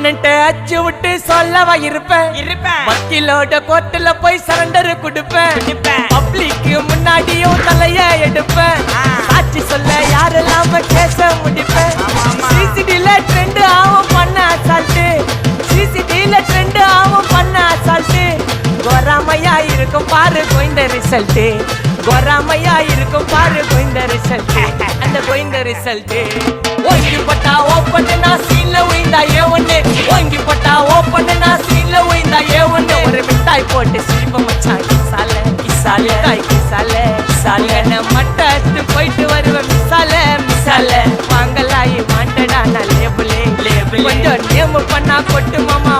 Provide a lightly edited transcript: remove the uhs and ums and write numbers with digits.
அண்ணன்ட்ட அச்சு விட்டு சொல்லவா இருப்பேன் வக்கீலோட கோர்ட்டுல போய் சரண்டர் கொடுப்பேன் பப்ளிக்கு முன்னாடியும் தலைய எடுப்பேன் சாட்சி சொல்ல யாரெல்லாம கேச முடிப்பேன் சிசிடில ட்ரெண்ட் ஆகும் பண்ண அசால்ட்டு சிசிடில ட்ரெண்ட் ஆகும் பண்ண அசால்ட்டு கோராமையா இருக்கும் பாரு கோயிந்த ரிசல்ட் கோராமையா இருக்கும் பாரு கோயிந்த ரிசல்ட் அந்த கோயிந்த ரிசல்ட் ஓங்கி பட்டா ஓப்பன் நான் சீன்ல உயிந்தா ஒண்ணு ஓங்கி பட்டா ஓப்பன் நான் சீன்ல உயிந்தா ஒண்ணு ஒரு மிட்டாய் போட்டு சிரிப்ப மச்சான் கிசால கிசால தாய் கிசால கிசால மட்டத்து போயிட்டு வருவேன் மிசால மிசால வாங்கலாயி வாண்டடா நான் லேபிளே லேபிள் கொஞ்சம் நேம் பண்ணா கொட்டு மாமா